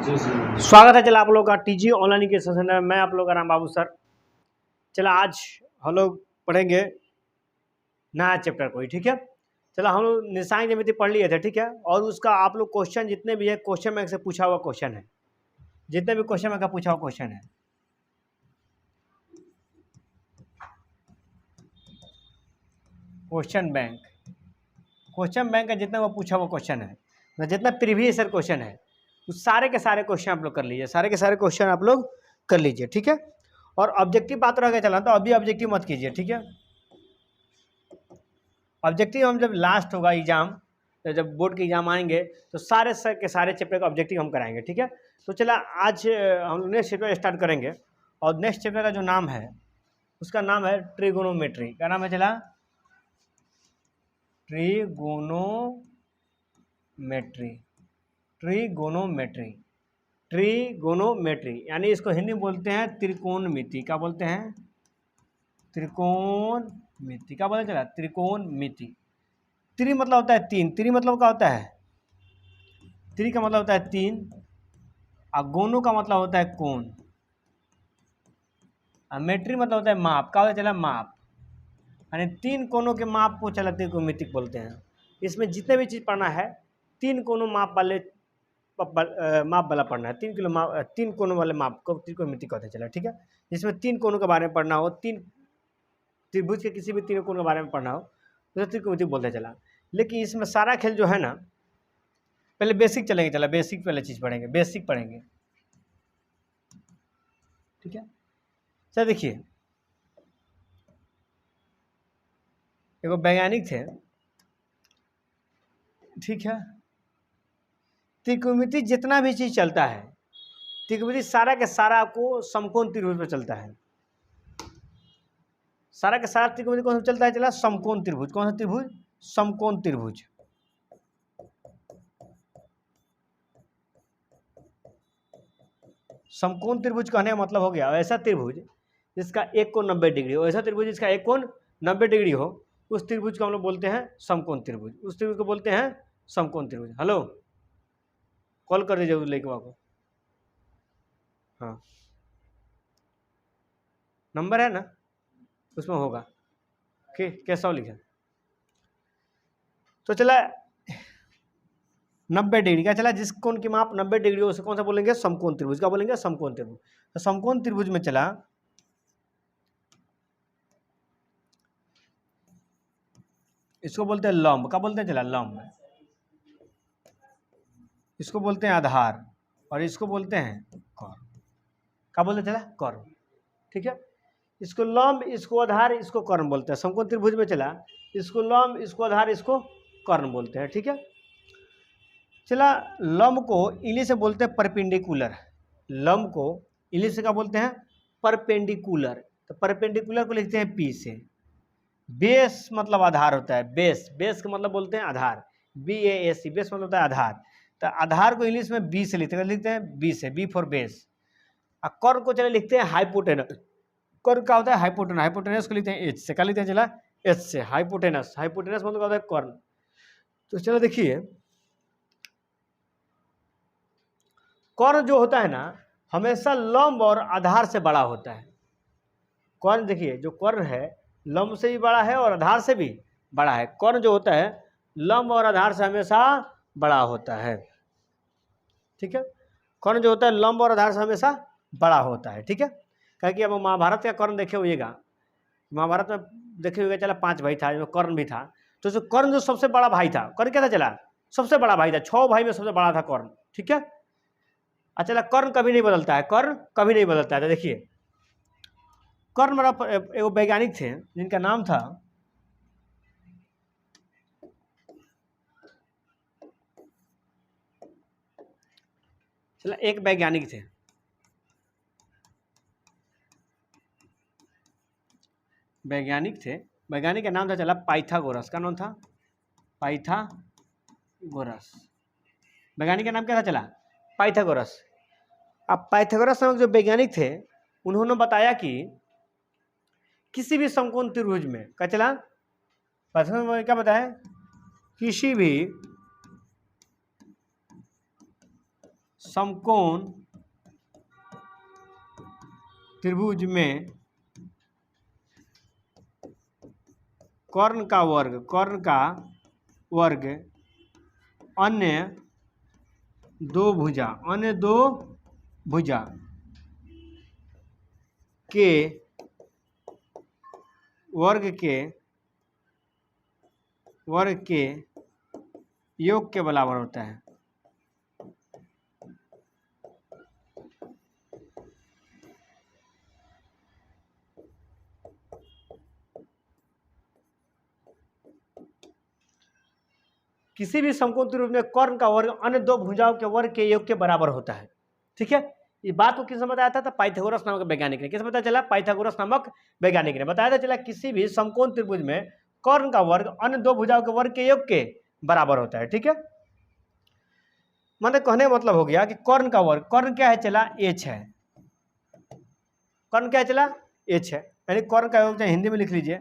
स्वागत है चला आप लोग का टीजी ऑनलाइन के सेशन में। मैं आप लोग का राम बाबू सर। चला आज हम लोग पढ़ेंगे नया चैप्टर कोई, ठीक है। चला हम लोग निशांक ज्यामिति पढ़ लिए थे, ठीक है। और उसका आप लोग क्वेश्चन जितने भी है क्वेश्चन बैंक से पूछा हुआ क्वेश्चन है, जितने भी क्वेश्चन बैंक का पूछा हुआ क्वेश्चन है, क्वेश्चन बैंक का जितना वो पूछा हुआ क्वेश्चन है, जितना प्रीवियस ईयर क्वेश्चन है, उस सारे के सारे क्वेश्चन आप लोग कर लीजिए, सारे के सारे क्वेश्चन आप लोग कर लीजिए, ठीक है। और ऑब्जेक्टिव बात रह गया चला, तो अभी ऑब्जेक्टिव मत कीजिए, ठीक है। ऑब्जेक्टिव हम जब लास्ट होगा एग्जाम, जब बोर्ड के एग्जाम आएंगे तो सारे के सारे चैप्टर का ऑब्जेक्टिव हम कराएंगे, ठीक है। तो चला आज हम नेक्स्ट चैप्टर स्टार्ट करेंगे। और नेक्स्ट चैप्टर का जो नाम है उसका नाम है ट्रिगोनोमेट्री। क्या नाम है चला? ट्रिगोनोमेट्री यानी इसको हिंदी में बोलते हैं त्रिकोणमिति। क्या बोलते हैं? त्रिकोणमिति। क्या बोलते चला? त्रिकोणमिति। त्रि मतलब होता है तीन। त्रि मतलब क्या होता है? त्रि का मतलब होता है तीन, और गोनो का मतलब होता है कोण, और मेट्री मतलब होता है माप। क्या होता है चला? माप। यानी तीन कोनों के माप को चला त्रिकोणमिति बोलते हैं। इसमें जितने भी चीज़ पढ़ना है तीन कोनों माप वाले माप वाला पढ़ना है। 3 कोनों वाले माप को त्रिकोणमिति कहते हैं, चला, ठीक है। जिसमें तीन कोनों के बारे में पढ़ना हो, तीन त्रिभुज के किसी भी तीन कोनों के बारे में पढ़ना हो तो त्रिकोणमिति बोलते चला। लेकिन इसमें सारा खेल जो है ना, पहले बेसिक चलेंगे, चला बेसिक पहले चीज़ पढ़ेंगे, बेसिक पढ़ेंगे, ठीक है। चल देखिए, एगो वैज्ञानिक थे, ठीक है। त्रिकोणमिति जितना भी चीज़ चलता है, त्रिकोणमिति सारा के सारा को समकोण त्रिभुज पर चलता है। सारा के सारा त्रिकोणमिति कौन सा चलता है चला? समकोण त्रिभुज। कौन सा त्रिभुज? समकोण त्रिभुज। समकोण त्रिभुज कहने का मतलब हो गया ऐसा त्रिभुज जिसका एक कोण 90 डिग्री हो, ऐसा त्रिभुज जिसका एक कोण 90 डिग्री हो, उस त्रिभुज को हम लोग बोलते हैं समकोण त्रिभुज। उस त्रिभुज को बोलते हैं समकोण त्रिभुज। हेलो, कॉल कर दीजिए उस लड़के को। हाँ, नंबर है ना, उसमें होगा कि कैसा लिखे। तो चला 90 डिग्री का चला, जिस कोण की माप 90 डिग्री हो उसे कौन सा बोलेंगे? समकोण त्रिभुज। का बोलेंगे? समकोण त्रिभुज। तो समकोण त्रिभुज में चला इसको बोलते हैं लंब। का बोलते हैं चला? लंब। इसको बोलते हैं आधार, और इसको बोलते हैं कर्ण। का बोलते चला? कर्ण, ठीक है। इसको लंब, इसको आधार, इसको कर्ण बोलते हैं। समकोण त्रिभुज में चला इसको लंब, इसको आधार, इसको कर्ण बोलते हैं, ठीक है। चला लंब को इंग्लिश से बोलते हैं परपेंडिकुलर। लंब को इंग्लिश से क्या बोलते हैं? परपेंडिकुलर। तो परपेंडिकुलर को लिखते हैं पी से। बेस मतलब आधार होता है, बेस। बेस का मतलब बोलते हैं आधार, BASE। बेस मतलब होता है आधार। तो आधार को इंग्लिश में बी से लिखते हैं, बी से, बी फॉर बेस। और कर्ण को चले लिखते हैं हाइपोटेनस। कर्ण क्या होता है? हाइपोटेनस। हाइपोटेनस को लिखते हैं एच से। क्या लिखते हैं चला? एच से, हाइपोटेनस। हाइपोटेनस मतलब क्या होता है? कर्ण। तो चलो देखिए, कर्ण जो होता है ना, हमेशा लंब और आधार से बड़ा होता है। कर्ण देखिए, जो कर्ण है लंब से भी बड़ा है और आधार से भी बड़ा है। कर्ण जो होता है लंब और आधार से हमेशा बड़ा होता है, ठीक है। कर्ण जो होता है लंब और आधार से हमेशा बड़ा होता है, ठीक है। क्योंकि अब महाभारत का कर्ण देखे होइएगा, महाभारत में देखे होइएगा चला 5 भाई था, जो कर्ण भी था। तो जो कर्ण जो सबसे बड़ा भाई था, कर्ण क्या था चला? सबसे बड़ा भाई था। 6 भाई में सबसे बड़ा था कर्ण, ठीक है। अच्छा, कर्ण कभी नहीं बदलता है, कर्ण कभी नहीं बदलता है। तो देखिए, कर्ण बड़ा एगो वैज्ञानिक थे जिनका नाम था चला, एक वैज्ञानिक थे, वैज्ञानिक का नाम था चला पाइथागोरस। का नाम था? पाइथागोरस। वैज्ञानिक का नाम क्या था चला? पाइथागोरस। अब पाइथागोरस नामक जो वैज्ञानिक थे, उन्होंने बताया कि किसी भी समकोण त्रिभुज में क्या चला? पाइथागोरस क्या बताया? किसी भी समकोण त्रिभुज में कर्ण का वर्ग अन्य दो भुजा के वर्ग के योग के बराबर होता है। किसी भी समकोण त्रिभुज में कर्ण का वर्ग अन्य दो भुजाओं के वर्ग के योग के बराबर होता है। ठीक है, ये बात को किसने बताया था? पाइथागोरस नामक वैज्ञानिक ने। किसने पता चला? पाइथागोरस नामक वैज्ञानिक ने बताया था। चला किसी भी समकोण त्रिभुज में कर्ण का वर्ग अन्य दो भुजाओं के वर्ग के योग के बराबर होता है। ठीक है, मैंने कहने का मतलब हो गया कि कर्ण का वर्ग, कर्ण क्या है? चला एच है। कर्ण क्या है? चला एच है, यानी कर्ण का योग, हिंदी में लिख लीजिए,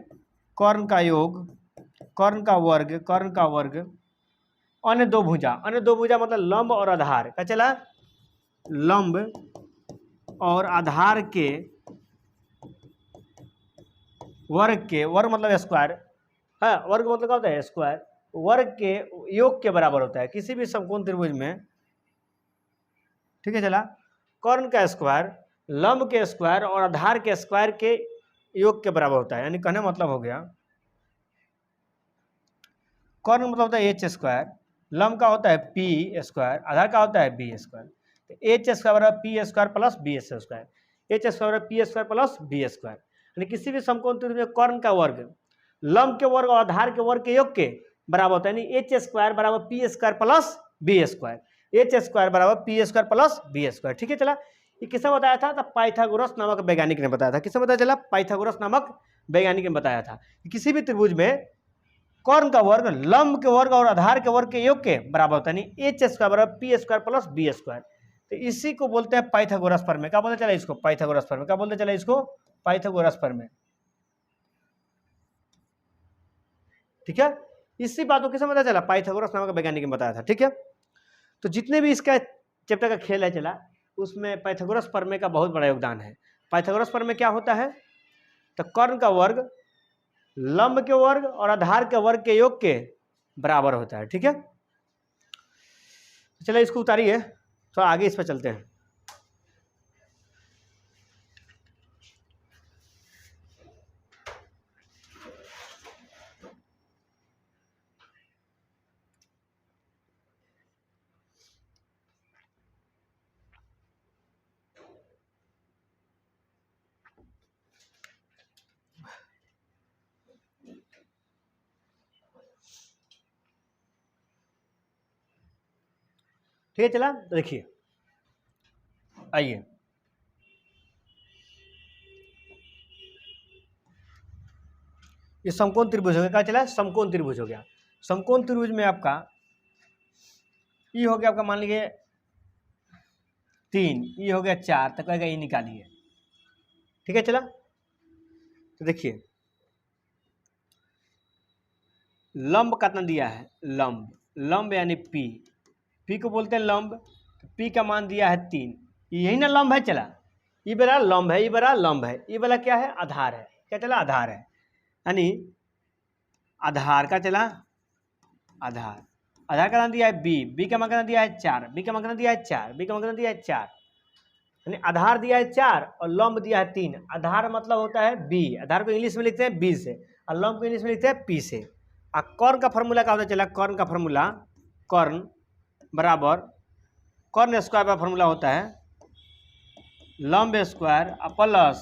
कर्ण का योग, कर्ण का वर्ग अन्य दो भुजा मतलब लंब और आधार का। चला लंब और आधार के वर्ग मतलब स्क्वायर, हाँ, वर्ग मतलब क्या होता है? स्क्वायर। वर्ग के योग के बराबर होता है किसी भी समकोण त्रिभुज में। ठीक है, चला कर्ण का स्क्वायर, लंब के स्क्वायर और आधार के स्क्वायर के योग के बराबर होता है। यानी कहने मतलब हो गया, कर्ण मतलब होता है एच स्क्वायर, लंब का होता है पी स्क्वायर, आधार का होता है बी स्क्वायर। एच स्क्वायर बराबर P square plus B square, h square बराबर P square plus B square. यानी किसी भी समकोण त्रिभुज में कर्ण का वर्ग लंब के वर्ग और आधार के वर्ग के योग के बराबर होता है। यानी एच स्क्वायर बराबर P square plus B square, h square बराबर P square plus B square. ठीक है, चला ये किसने बताया था? पाइथागोरस नामक वैज्ञानिक ने बताया था। किसने बताया? चला पाइथागोरस नामक वैज्ञानिक ने बताया था कि किसी भी त्रिभुज में कर्ण का वर्ग लंब के वर्ग और आधार के वर्ग के योग के बराबर होता है। यानी एच स्क्वायर बराबर P square plus B square. तो इसी को बोलते हैं पाइथागोरस प्रमेय। क्या बोलते चला इसको? पाइथागोरस प्रमेय। क्या बोलते चला इसको? पाइथागोरस प्रमेय। ठीक है, इसी बात को किसने पता चला? पाइथागोरस नामक वैज्ञानिक ने बताया था। ठीक है, तो जितने भी इसका चैप्टर का खेल है चला, उसमें पाइथागोरस प्रमेय का बहुत बड़ा योगदान है। पाइथागोरस प्रमेय क्या होता है? तो कर्ण का वर्ग लंब के वर्ग और आधार के वर्ग के योग के बराबर होता है। ठीक है, चलिए इसको उतारिए, तो आगे इस पर चलते हैं। ठीक है, चला देखिए, आइए ये समकोण त्रिभुज हो गया। क्या चला? समकोण त्रिभुज हो गया। समकोण त्रिभुज में आपका ई हो गया, आपका मान लीजिए 3, ई हो गया 4, तो कहेगा ई निकालिए। ठीक है, चला तो देखिए लंब कितना दिया है? लंब यानी पी को बोलते हैं लंब। तो पी का मान दिया है 3, यही ना लंब है। चला ये बड़ा लंब है, ये बड़ा लंब है, ये वाला क्या है? आधार है। क्या चला? आधार है। यानी आधार का चला आधार का कितना दिया है? बी का मान कितना दिया है? 4, बी का मान कितना दिया है? 4, बी का मान कितना दिया है? 4। यानी आधार दिया है 4 और लंब दिया है 3। आधार मतलब होता है बी, आधार को इंग्लिश में लिखते हैं बी से, और लंब को इंग्लिश में लिखते हैं पी से। और कर्ण का फॉर्मूला क्या होता है? चला कर्ण का फॉर्मूला, कर्ण बराबर कर्ण स्क्वायर का फॉर्मूला होता है लंब स्क्वायर प्लस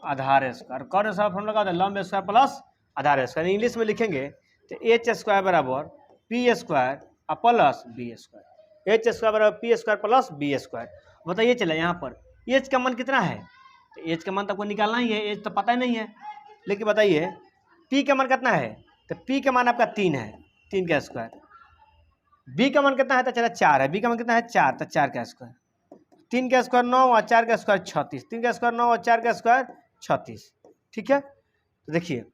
आधार स्क्वायर। कर्ण स्क्वायर फॉर्मूला क्या होता है? लंब स्क्वायर प्लस आधार स्क्वायर। इंग्लिश में लिखेंगे तो एच स्क्वायर बराबर P square plus B square, h square बराबर P square plus B square. बताइए चला यहाँ पर एच का मान कितना है? तो एच का मान तो आपको निकालना ही है, एच तो पता ही नहीं है। लेकिन बताइए पी का मान कितना है? तो पी का मान आपका 3 है, 3 का स्क्वायर। बी का मान कितना है? तो चला 4 है, बी का मान कितना है? 4, तो 4 का स्क्वायर। 3 का स्क्वायर 9 और 4 का स्क्वायर 36, 3 का स्क्वायर 9 और 4 का स्क्वायर 36। ठीक है, तो देखिए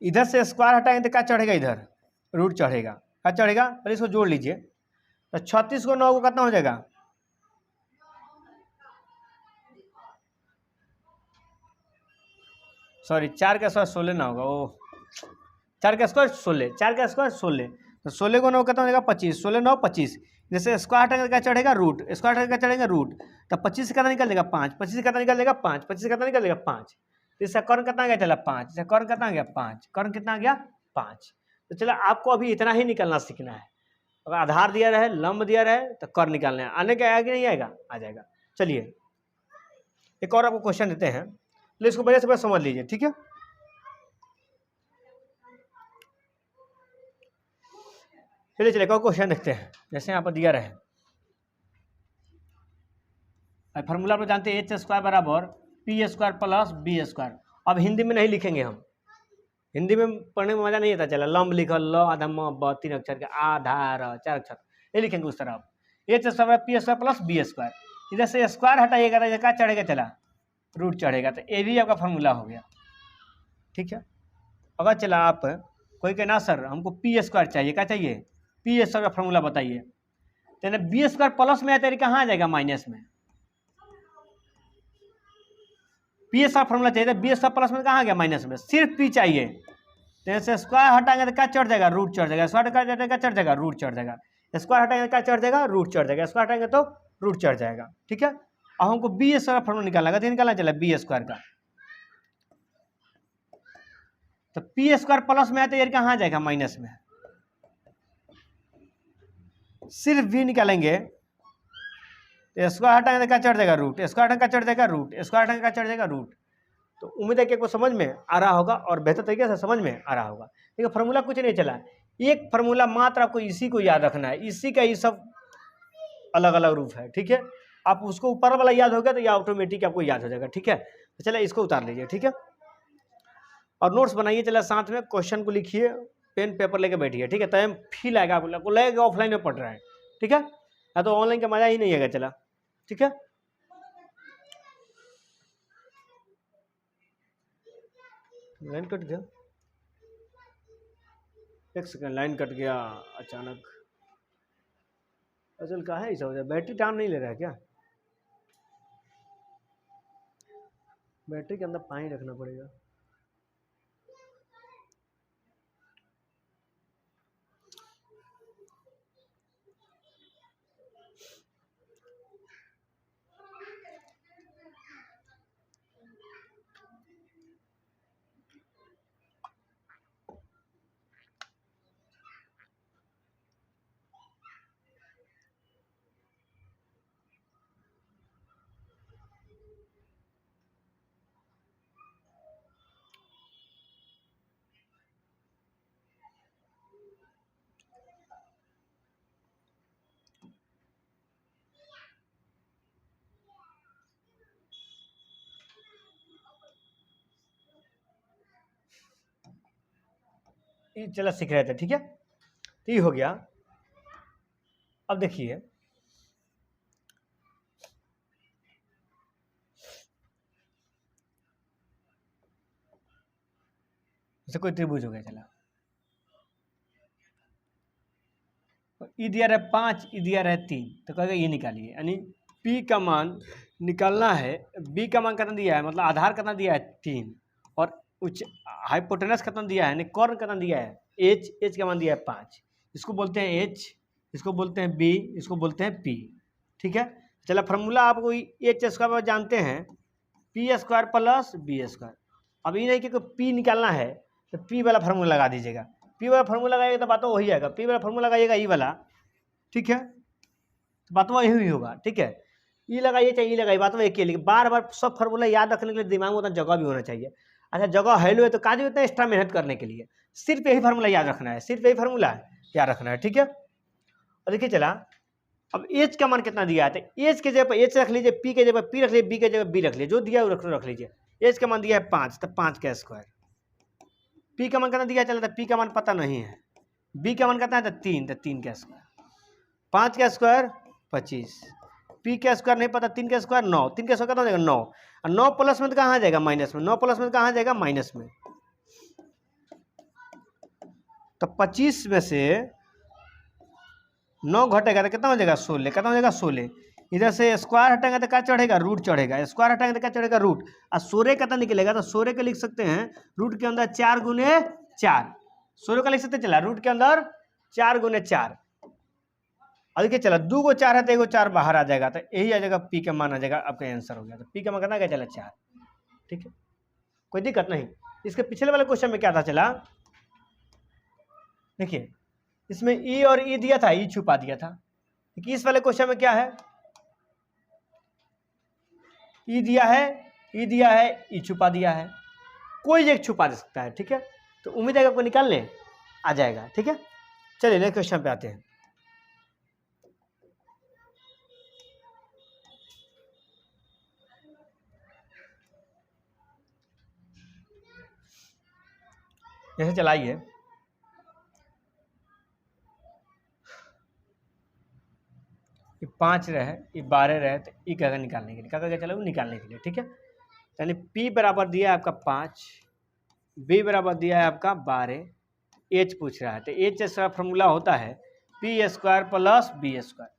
इधर से स्क्वायर हटाएंगे तो क्या चढ़ेगा, इधर रूट चढ़ेगा, क्या चढ़ेगा, और इसको जोड़ लीजिए तो 36 को 9 को कितना हो जाएगा, सॉरी 4 का स्क्वायर 16 ना होगा, ओ 4 का स्क्वायर 16, 4 का स्क्वायर 16, तो 16 को 9 कितना हो जाएगा 25, 16 9 25, जैसे स्क्वायर हटाएंगे क्या चढ़ेगा रूट, स्क्वायर हटाएंगे क्या चढ़ेगा रूट, तो 25 कितना निकल देगा 5, 25 कितना निकल देगा 5, 25 कितना निकल देगा 5, तो इसका कर्ण कितना आ गया चला 5, इसका कर्ण कितना आ गया 5, कर्ण कितना आ गया 5। तो चलो आपको अभी इतना ही निकलना सीखना है, अगर आधार दिया रहे लंब दिया रहे तो कर्ण निकालना है, आने का आएगा कि नहीं आएगा, आ जाएगा। चलिए एक और आपको क्वेश्चन देते हैं, तो इसको बढ़िया से बढ़िया समझ लीजिए, ठीक है। चलिए चलिए एक और क्वेश्चन देखते हैं, जैसे यहाँ पर दिया रहे फार्मूला आप जानते हैं एच स्क्वायर बराबर P square plus B square. अब हिंदी में नहीं लिखेंगे हम, हिंदी में पढ़ने में मजा नहीं आता, चला लंब लिखल ल आधा म ब 3 अक्षर के आधार 4 अक्षर, ये लिखेंगे उस तरह। H square P square plus B square, इधर से स्क्वायर हटाइएगा तो क्या चढ़ेगा चला रूट चढ़ेगा, तो ये भी आपका फार्मूला हो गया, ठीक है। अगर चला आप कोई कहना सर हमको पी स्क्वायर चाहिए, क्या चाहिए पी स्क्वायर का फार्मूला बताइए, तो बी स्क्वायर प्लस में आता है कहाँ आ जाएगा माइनस में, पी स्क्वायर फार्मूला चाहिए, बी स्क्वायर प्लस में कहाँ आ गया माइनस में, सिर्फ पी चाहिए, तो ऐसे स्क्वायर हटाएंगे तो क्या चढ़ जाएगा रूट चढ़ जाएगा, स्क्वायर हटाएंगे क्या चढ़ जाएगा रूट चढ़ जाएगा, स्क्वायर हटाएंगे क्या चढ़ जाएगा रूट चढ़ जाएगा, स्क्वायर हटाएंगे तो रूट चढ़ जाएगा, ठीक है। अब हमको बी स्क्वायर फार्मूला निकालना है, निकालना चला बी स्क्वायर का, तो पी स्क्वायर प्लस में आते कहाँ आ जाएगा माइनस में, सिर्फ v निकालेंगे तो स्क्वायर हटाएंगे तो क्या चढ़ जाएगा रूट, स्क्वायर हटाएंगे क्या चढ़ जाएगा रूट, स्क्वायर हटाएंगे क्या चढ़ जाएगा रूट। तो उम्मीद है कि आपको समझ में आ रहा होगा और बेहतर तरीके से समझ में आ रहा होगा। देखिए फार्मूला कुछ नहीं चला, एक फार्मूला मात्र आपको इसी को याद रखना है, इसी का ये सब अलग अलग रूप है, ठीक है। आप उसको ऊपर वाला याद हो गया तो ये ऑटोमेटिक आपको याद हो जाएगा, ठीक है। तो चलिए इसको उतार लीजिए, ठीक है, और नोट्स बनाइए, चला साथ में क्वेश्चन को लिखिए, पेन पेपर लेके बैठिए, ठीक है, तब फील आएगा आपको लगेगा ऑफलाइन में पढ़ रहा है, ठीक है, या तो ऑनलाइन का मजा ही नहीं आएगा, चला ठीक है। लाइन कट गया, एक सेकंड लाइन कट गया अचानक, असल कहा है ऐसा हो जाए, बैटरी टाइम नहीं ले रहा है क्या, बैटरी के अंदर पानी रखना पड़ेगा। ये चला सीख रहे थे, ठीक है, तो ये हो गया। अब देखिए जैसे कोई त्रिभुज हो गया, चला ई दिया रहा 5, ई दिया रहा 3, तो कहेगा ये निकालिए, यानी पी का मान निकालना है, बी का मान कितना दिया है, मतलब आधार कितना दिया है 3, और उच्च हाइपोटेनस कितना दिया है, यानी कर्ण कितना दिया है एच, एच का मान दिया है 5, इसको बोलते हैं एच, इसको बोलते हैं बी, इसको बोलते हैं पी, ठीक है। चला फार्मूला आपको एच स्क्वायर जानते हैं, P square plus B square. अब ये नहीं कि पी निकालना है तो पी वाला फार्मूला लगा दीजिएगा, पी वाला फार्मूला लगाइएगा तो बात वही आएगा, पी वाला फार्मूला लगाइएगा ई वाला, ठीक है, तो बात वही हुई होगा, ठीक है। ई लगाइए चाहे ई लगाइए, बात वही एक, लेकिन बार बार सब फार्मूला याद रखने के लिए दिमाग में उतना जगह भी होना चाहिए। अच्छा जगह है लो है तो काज उतना एक्स्ट्रा मेहनत करने के लिए सिर्फ यही फार्मूला याद रखना है, सिर्फ यही फार्मूला याद रखना है, ठीक है। और देखिए चला अब एच का मान कितना दिया है, तो एच के जगह पर एच रख लीजिए, पी के जगह पर पी रख लीजिए, बी के जगह बी रख लीजिए, जो दिया है रख लीजिए। एच का मान दिया है 5, तो 5 का स्क्वायर, पी का मान कितना दिया चला, पी का मान पता नहीं है, बी का मान कितना है तो 3, तो 3 का स्क्वायर, 5 का स्क्वायर 25, पी का स्क्वायर नहीं पता, 3 का स्क्वायर 9, 3 का स्क्वायर कितना हो जाएगा 9, और 9 प्लस में तो कहाँ आ जाएगा माइनस में, 9 प्लस में तो कहाँ आ जाएगा माइनस में, तो 25 में से 9 घटेगा तो कितना हो जाएगा 16, कितना हो जाएगा 16। इधर से स्क्वायर हटाएंगे तो क्या चढ़ेगा रूट चढ़ेगा, स्क्वायर हटाएंगे तो क्या चढ़ेगा रूट, और 16 कितना निकलेगा तो 16 के लिख सकते हैं रूट के अंदर 4 गुने 4, 16 का लिख सकते चला रूट के अंदर 4 गुने 4। और देखिए चला 2 को 4 है तो 1 को 4 बाहर आ जाएगा, तो यही आ जाएगा पी का मान आ जाएगा, आपका आंसर हो गया। तो पी का मान कितना क्या चला 4, ठीक है, कोई दिक्कत नहीं। इसके पिछले वाले क्वेश्चन में क्या था चला, देखिए इसमें ई और ई दिया था, ई छुपा दिया था। इस वाले क्वेश्चन में क्या है, ई दिया है, ई दिया है, ई छुपा दिया है, कोई एक छुपा दे सकता है, ठीक है। तो उम्मीद है कि आपको निकालने आ जाएगा, ठीक है। चलिए नेक्स्ट क्वेश्चन पे आते हैं। जैसे चलाइए, ये 5 रहे, ये 12 रहे, तो ई क्या निकालने के लिए, क्या चला निकालने के लिए, ठीक है। यानी P बराबर दिया है आपका 5, B बराबर दिया है आपका 12, H पूछ रहा है, तो H का फॉर्मूला होता है P square plus B square,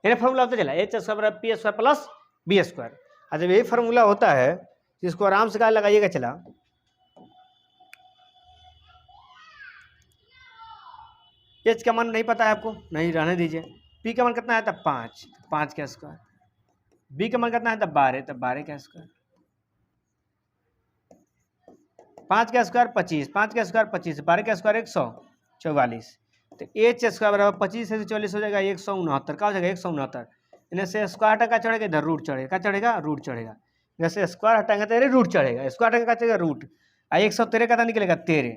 ये फॉर्मूला होता चला H स्क्वायर बराबर P square plus B square. और जब यही फॉर्मूला होता है इसको आराम से क्या लगाइएगा चला, H का मान नहीं पता है आपको, नहीं रहने दीजिए। P का मान कितना है, तब 5, 5 का स्क्वायर, B का मान कितना है, तब 12, तब 12 का स्क्वायर, 5 का स्क्वायर 25, 5 का स्क्वायर 25, 12 का स्क्वायर 144। तो H स्क्वायर बराबर 25 से 44 हो जाएगा 169, क्या हो जाएगा 169। इन्हें से स्क्वायर हटा चढ़ेगा, इधर रूट चढ़ेगा, क्या चढ़ेगा रूट चढ़ेगा, जैसे स्क्वायर हटाएंगे तो रूट चढ़ेगा, स्क्वायर हटाएंगे क्या चढ़ेगा रूट। 113 का निकलेगा 13,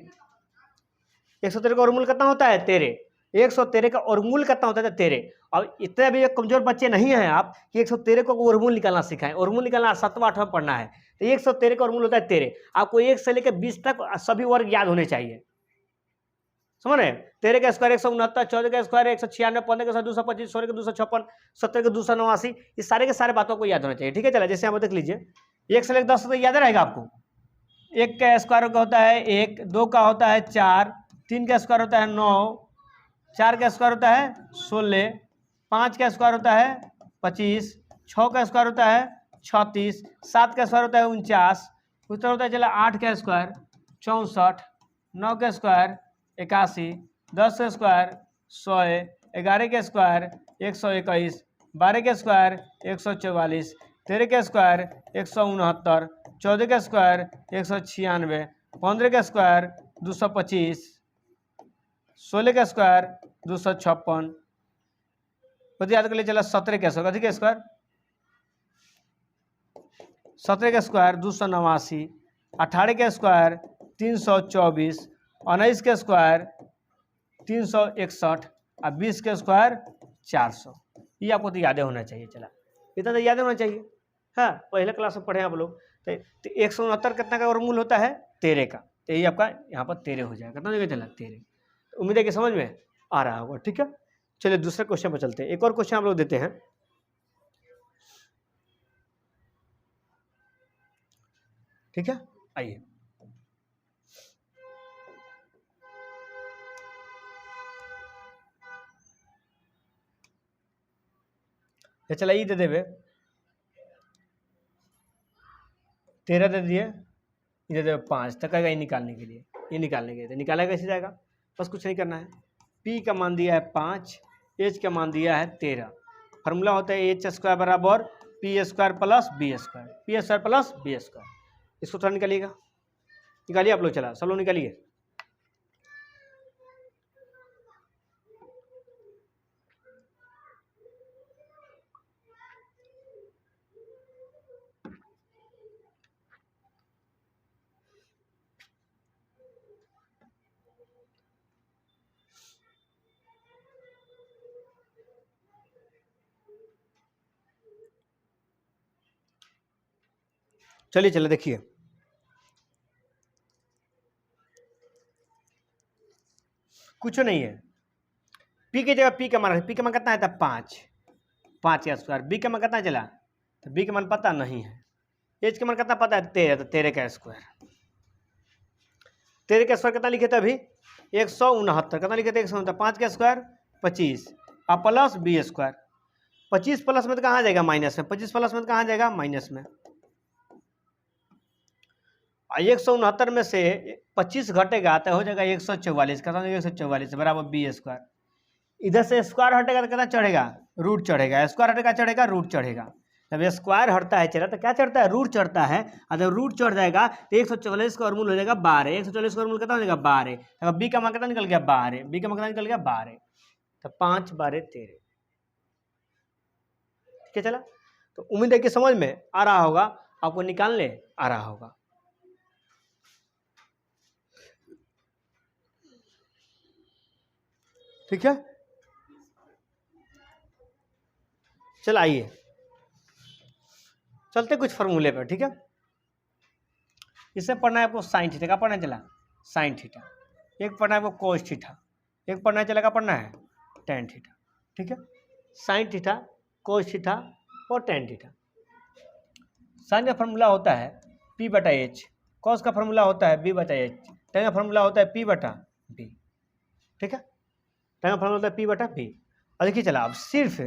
113 का वर्गमूल कितना होता है 13, 113 का वर्गमूल कितना होता है 13। और इतने भी कमजोर बच्चे नहीं हैं आप कि 113 को वर्गमूल निकालना सिखाएं, वर्गमूल निकालना 7वां 8वां पढ़ना है। तो 113 का वर्गमूल होता है 13, आपको 1 से लेकर 20 तक सभी वर्ग याद होने चाहिए, समझ रहे। 13 का स्क्वायर 169, 14 का स्क्वायर 196, 15 का स्क्वायर 225, 16 का 256, 17 का 289, इस सारे के सारे बातों को याद होना चाहिए, ठीक है। चला जैसे आप देख लीजिए 1 से लेकर 10 तक याद रहेगा आपको। 1 का स्क्वायर का होता है 1, 2 का होता है 4, 3 का स्क्वायर होता है 9, 4 का स्क्वायर होता है 16, 5 का स्क्वायर होता है 25, 6 का स्क्वायर होता है 36, 7 का स्क्वायर होता है 49, उत्तर होता है चला 8 का स्क्वायर 64, 9 का स्क्वायर 81, 10 का स्क्वायर 100, 11 का स्क्वायर 121, 12 का स्क्वायर 144, 13 का स्क्वायर 169, 14 का स्क्वायर 196, 15 का स्क्वायर 225, 16 का स्क्वायर 256, याद कर लिए चला 17 का स्क्वायर, अधिक का स्क्वायर 17 का स्क्वायर 289, 18 का स्क्वायर 324, 19 का स्क्वायर 361 और 20 का स्क्वायर 400। ये आपको तो याद होना चाहिए, चला इतना तो याद होना चाहिए। हाँ पहले क्लास में पढ़े आप लोग। तो 169 कितना का वर्गमूल होता है 13 का, तो यही आपका यहाँ पर 13 हो जाएगा, कितना जगह चला 13। तो उम्मीद है कि समझ में आ रहा होगा, ठीक है। चलिए दूसरे क्वेश्चन पर चलते हैं, एक और क्वेश्चन हम लोग देते हैं। ठीक है आइए, चला ये दे देवे 13 दे दिए, ये दे देवे 5 तक आएगा ये निकालने के लिए, ये निकालने के लिए तो निकाला कैसे जाएगा, बस कुछ नहीं करना है। P का मान दिया है 5, H का मान दिया है 13, फार्मूला होता है H स्क्वायर बराबर P square plus B square, P square plus B square. इसको थोड़ा निकालिएगा, निकालिए आप लोग, चला सब लोग निकालिए। चलिए चलिए देखिए, कुछ नहीं है। P की जगह P का मान, P का मान कितना है था 5, 5 का स्क्वायर। B का मान कितना चला, तो B का मान पता नहीं है। H का मान कितना पता है 13, तो 13 का स्क्वायर। 13 का स्क्वायर कितना लिखे थे अभी 169, कितना लिखे थे 169, 5 का स्क्वायर 25 और प्लस बी स्क्वायर। 25 प्लस में तो कहाँ जाएगा माइनस में, 25 प्लस में तो कहाँ जाएगा माइनस में। 169 में से 25 घटेगा तो हो जाएगा 144, कितना 144 बराबर बी स्क्वायर। इधर से स्क्वायर हटेगा तो कितना चढ़ेगा, रूट चढ़ेगा, स्क्वायर हटेगा चढ़ेगा रूट चढ़ेगा। जब स्क्वायर हटता है चला तो क्या चढ़ता है, रूट चढ़ता है। और जब रूट चढ़ जाएगा तो 144 का वर्गमूल हो जाएगा 12, 144 का वर्गमूल कितना हो जाएगा 12। अब बी का मान कितना निकल गया 12, बी का मान कितना निकल गया 12, तो 5 12 13। ठीक है चला, तो उम्मीद है कि समझ में आ रहा होगा, आपको निकालने आ रहा होगा। ठीक है, चल आइए चलते कुछ फॉर्मूले पर। ठीक है, इससे पढ़ना है आपको साइन थीटा का पढ़ना चला, साइन थीटा। एक पढ़ना है आपको कोस थीटा, एक पढ़ना है चलेगा पढ़ना है टेन थीटा। ठीक है, साइन थीटा, कोस थीटा और टेन थीटा। साइन का फॉर्मूला होता है पी बटा एच, कॉस का फॉर्मूला होता है बी बटा एच, टेन का फॉर्मूला होता है पी बटा बी। ठीक है, टेन का फॉर्मूला होता है पी बटा बी। और देखिए चला, अब सिर्फ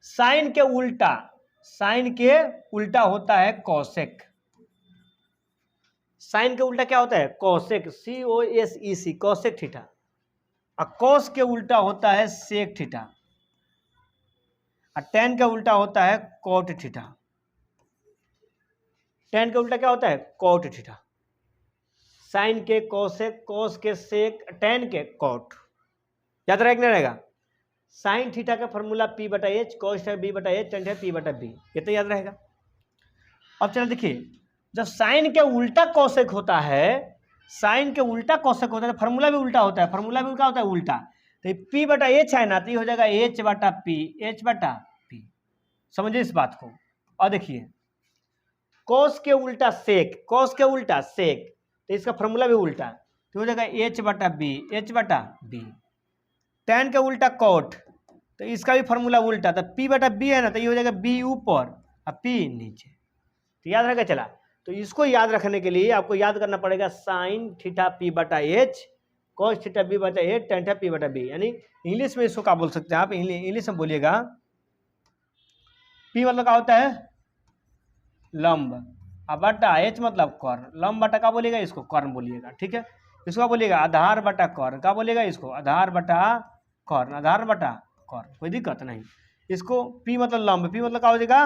साइन के उल्टा, साइन के उल्टा होता है कॉसेक। साइन के उल्टा क्या होता है कॉसेक, COSEC, कॉसेक थीटा। और कॉस के उल्टा होता है सेक थीटा, और टेन के उल्टा होता है कॉट थीटा। टेन के उल्टा क्या होता है कॉट थीटा। साइन के कॉसेक, कॉस के सेक, टेन के कॉट। याद रहेगा नहीं रहेगा, साइन थीटा का फॉर्मूला पी बटा एच, कॉस थीटा बी बटा एच, टेन थीटा पी बटा बी, ये तो याद रहेगा। अब चलो देखिए, जब साइन के उल्टा कॉसेक होता है, साइन के उल्टा कॉसेक होता है तो फॉर्मूला भी उल्टा होता है, फॉर्मूला भी क्या होता है उल्टा। तो पी बटा एच है ना, तो ये हो जाएगा एच बटा पी, एच बटा पी। समझिए इस बात को। और देखिए कॉस के उल्टा सेक, कॉस के उल्टा सेक, तो इसका फॉर्मूला भी उल्टा, तो हो जाएगा एच बटा बी, एच बटा बी। टेन के उल्टा कॉट, तो इसका भी फॉर्मूला उल्टा, तो पी बटा बी है ना, तो ये हो जाएगा बी ऊपर और पी नीचे। तो याद रहेगा चला, तो इसको याद रखने के लिए आपको याद करना पड़ेगा साइन थीटा पी बटा एच, कॉस थीटा बी बटा एच, टेन थीटा पी बटा बी। यानी इंग्लिश में इसको क्या बोल सकते हैं आप, इंग्लिश में बोलिएगा पी मतलब क्या होता है लंब, और बटा एच मतलब कर्ण। लंब बटा क्या बोलिएगा, इसको कर्ण बोलिएगा। ठीक है, इसको बोलिएगा आधार बटा कर्ण, क्या बोलिएगा इसको आधार बटा कर्ण, आधार बटा कर्ण, कोई दिक्कत नहीं। इसको पी मतलब लंब, पी मतलब क्या हो जाएगा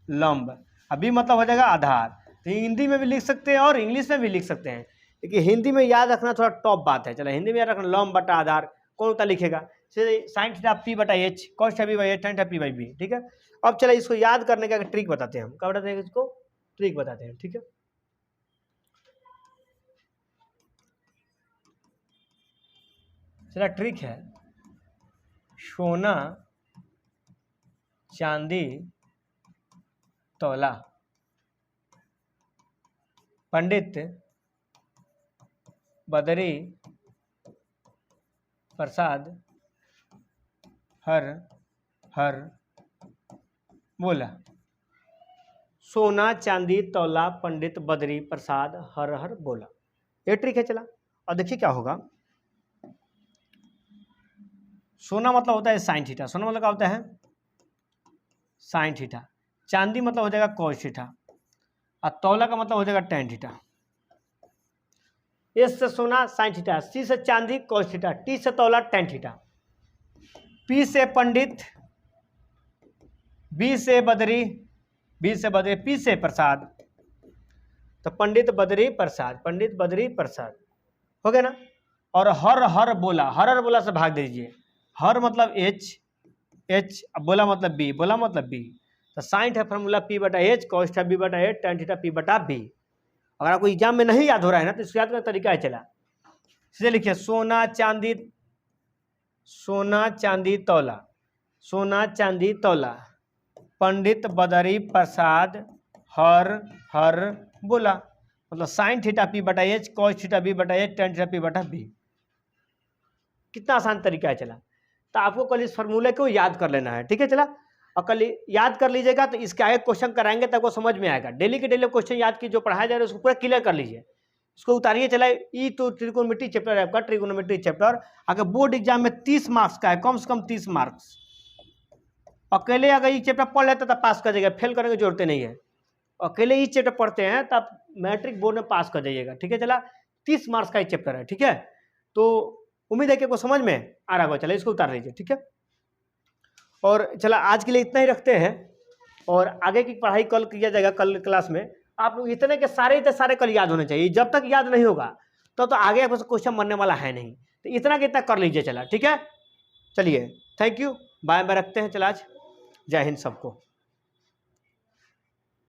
लंब, और बी मतलब हो जाएगा आधार। तो हिंदी में भी लिख सकते हैं और इंग्लिश में भी लिख सकते हैं, लेकिन हिंदी में याद रखना थोड़ा टॉप बात है। चलो हिंदी में याद रखना लंब बटा आधार, कौन होता लिखेगा साइन थीटा पी बटा H, cos theta B by H, tan theta P by B. ठीक है, अब चलो इसको याद करने का ट्रिक बताते हैं हम, क्या बताते हैं इसको, ट्रिक बताते हैं। ठीक है, चला ट्रिक है सोना चांदी तौला पंडित बदरी प्रसाद हर हर बोला। सोना चांदी तौला पंडित बदरी प्रसाद हर हर बोला, ये ट्रिक है। चला और देखिए क्या होगा। सोना मतलब होता है साइन थीटा, सोना मतलब क्या होता है साइन थीटा। चांदी मतलब हो जाएगा कॉस थीटा, और तौला का मतलब हो जाएगा टेन थीटा। एस से सोना साइन थीटा, सी से चांदी कॉस थीटा, टी से तौला टेन थीटा, पी से पंडित, बी से बदरी, बी से बदरी, पी से प्रसाद, तो पंडित बदरी प्रसाद, पंडित बदरी प्रसाद हो गया ना। और हर हर बोला, हर हर बोला से भाग दीजिए, हर मतलब एच, एच बोला मतलब बी, बोला मतलब बी। तो साइन है फॉर्मूला पी बटा एच, कॉस थीटा बी बटा एच, टेन थीटा पी बटा बी। अगर आपको एग्जाम में नहीं याद हो रहा है ना, तो इसको याद करने का तरीका है। चला सीधे लिखिए सोना चांदी, सोना चांदी तौला, सोना चांदी तौला पंडित बदरी प्रसाद हर हर बोला, मतलब साइन थीटा पी बटा एच, कॉस थीटा बी बटा एच, टेन थीटा पी बटा बी। कितना आसान तरीका है। चला तो आपको कल इस फॉर्मूले को याद कर लेना है। ठीक है, चला और कल याद कर लीजिएगा, तो इसके आगे क्वेश्चन कराएंगे तब आपको समझ में आएगा। डेली के डेली क्वेश्चन याद की जो पढ़ाया जा रहा है उसको पूरा क्लियर कर लीजिए, इसको उतारिए। चला ई तो ट्रिगोनोमेट्री चैप्टर है आपका, ट्रिगोनोमेट्री चैप्टर अगर बोर्ड एग्जाम में 30 मार्क्स का है, कम से कम 30 मार्क्स। अकेले अगर ये चैप्टर पढ़ लेते तो पास कर जाएगा, फेल करने की जरूरत नहीं है। अकेले ये चैप्टर पढ़ते हैं तब मैट्रिक बोर्ड में पास कर जाइएगा, ठीक है। चला 30 मार्क्स का ये चैप्टर है, ठीक है। तो उम्मीद है कि आपको समझ में आ रहा होगा। चला इसको उतार लीजिए, ठीक है। और चला आज के लिए इतना ही रखते हैं, और आगे की पढ़ाई कल किया जाएगा। कल क्लास में आप लोग इतने के सारे कल याद होने चाहिए। जब तक याद नहीं होगा तो आगे आपको क्वेश्चन बनने वाला है नहीं। तो इतना कितना कर लीजिए। चला ठीक है, चलिए थैंक यू, बाय बाय, रखते हैं। चला आज जय हिंद सबको।